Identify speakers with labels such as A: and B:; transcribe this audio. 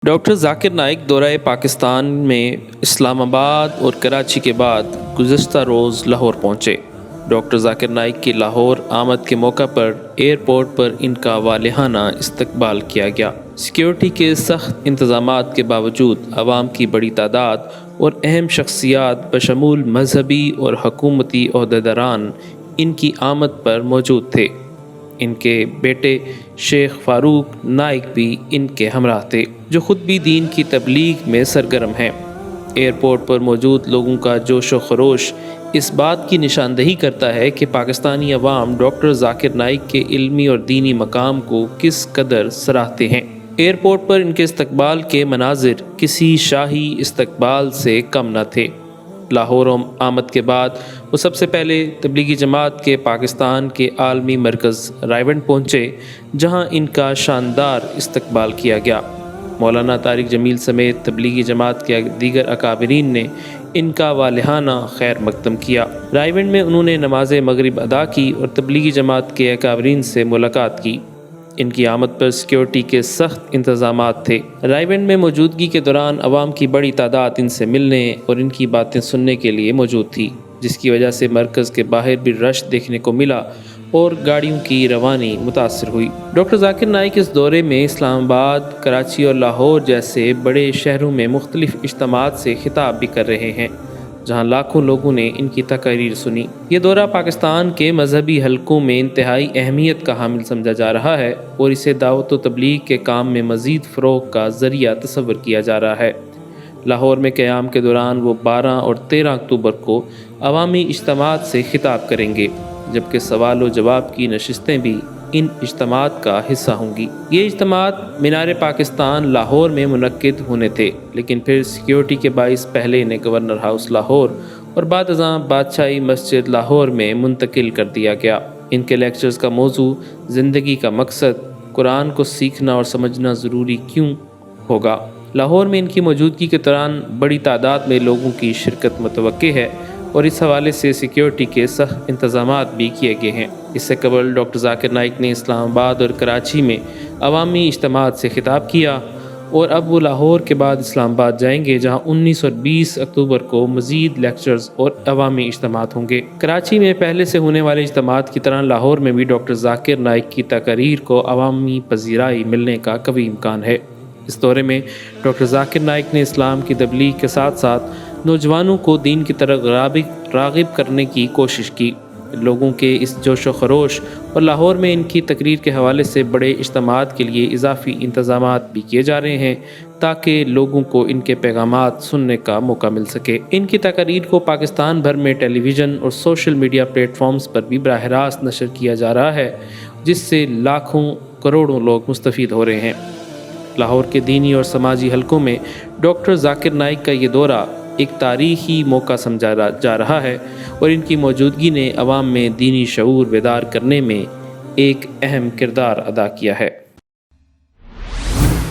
A: Doctor Zakir Naik دورہ پاکستان میں اسلام آباد اور کراچی کے بعد گزشتہ روز لاہور پہنچے۔ ڈاکٹر ذاکر نائک کی لاہور آمد کے موقع پر ایئرپورٹ پر ان کا والہانہ استقبال کیا گیا۔ سیکیورٹی کے سخت انتظامات کے باوجود عوام کی بڑی تعداد اور اہم شخصیات بشمول مذہبی اور حکومتی عہدیداران ان کی آمد پر موجود تھے۔ ان کے بیٹے شیخ فاروق نائک بھی ان کے ہمراہ تھے، جو خود بھی دین کی تبلیغ میں سرگرم ہیں۔ ایئرپورٹ پر موجود لوگوں کا جوش و خروش اس بات کی نشاندہی کرتا ہے کہ پاکستانی عوام ڈاکٹر ذاکر نائک کے علمی اور دینی مقام کو کس قدر سراہتے ہیں۔ ایئرپورٹ پر ان کے استقبال کے مناظر کسی شاہی استقبال سے کم نہ تھے۔ لاہور آمد کے بعد وہ سب سے پہلے تبلیغی جماعت کے پاکستان کے عالمی مرکز رائیونڈ پہنچے، جہاں ان کا شاندار استقبال کیا گیا۔ مولانا طارق جمیل سمیت تبلیغی جماعت کے دیگر اکابرین نے ان کا والہانہ خیر مقدم کیا۔ رائیونڈ میں انہوں نے نماز مغرب ادا کی اور تبلیغی جماعت کے اکابرین سے ملاقات کی۔ ان کی آمد پر سیکیورٹی کے سخت انتظامات تھے۔ رائیونڈ میں موجودگی کے دوران عوام کی بڑی تعداد ان سے ملنے اور ان کی باتیں سننے کے لیے موجود تھی، جس کی وجہ سے مرکز کے باہر بھی رش دیکھنے کو ملا اور گاڑیوں کی روانی متاثر ہوئی۔ ڈاکٹر ذاکر نائک اس دورے میں اسلام آباد، کراچی اور لاہور جیسے بڑے شہروں میں مختلف اجتماعات سے خطاب بھی کر رہے ہیں، جہاں لاکھوں لوگوں نے ان کی تقاریر سنی۔ یہ دورہ پاکستان کے مذہبی حلقوں میں انتہائی اہمیت کا حامل سمجھا جا رہا ہے اور اسے دعوت و تبلیغ کے کام میں مزید فروغ کا ذریعہ تصور کیا جا رہا ہے۔ لاہور میں قیام کے دوران وہ 12 اور 13 اکتوبر کو عوامی اجتماعات سے خطاب کریں گے، جبکہ سوال و جواب کی نشستیں بھی ان اجتماعات کا حصہ ہوں گی۔ یہ اجتماعات مینار پاکستان لاہور میں منعقد ہونے تھے، لیکن پھر سیکیورٹی کے باعث پہلے انہیں گورنر ہاؤس لاہور اور بعد ازاں بادشاہی مسجد لاہور میں منتقل کر دیا گیا۔ ان کے لیکچرز کا موضوع زندگی کا مقصد، قرآن کو سیکھنا اور سمجھنا ضروری کیوں ہوگا۔ لاہور میں ان کی موجودگی کے دوران بڑی تعداد میں لوگوں کی شرکت متوقع ہے اور اس حوالے سے سیکیورٹی کے سخت انتظامات بھی کیے گئے ہیں۔ اس سے قبل ڈاکٹر ذاکر نائک نے اسلام آباد اور کراچی میں عوامی اجتماعات سے خطاب کیا اور اب وہ لاہور کے بعد اسلام آباد جائیں گے، جہاں 19 اور 20 اکتوبر کو مزید لیکچرز اور عوامی اجتماعات ہوں گے۔ کراچی میں پہلے سے ہونے والے اجتماعات کی طرح لاہور میں بھی ڈاکٹر ذاکر نائک کی تقاریر کو عوامی پذیرائی ملنے کا قوی امکان ہے۔ اس دورے میں ڈاکٹر ذاکر نائک نے اسلام کی تبلیغ کے ساتھ ساتھ نوجوانوں کو دین کی طرف راغب کرنے کی کوشش کی۔ لوگوں کے اس جوش و خروش اور لاہور میں ان کی تقریر کے حوالے سے بڑے اجتماعات کے لیے اضافی انتظامات بھی کیے جا رہے ہیں، تاکہ لوگوں کو ان کے پیغامات سننے کا موقع مل سکے۔ ان کی تقاریر کو پاکستان بھر میں ٹیلی ویژن اور سوشل میڈیا پلیٹ فارمز پر بھی براہ راست نشر کیا جا رہا ہے، جس سے لاکھوں کروڑوں لوگ مستفید ہو رہے ہیں۔ لاہور کے دینی اور سماجی حلقوں میں ڈاکٹر ذاکر نائک کا یہ دورہ ایک تاریخی موقع سمجھا جا رہا ہے اور ان کی موجودگی نے عوام میں دینی شعور بیدار کرنے میں ایک اہم کردار ادا کیا ہے۔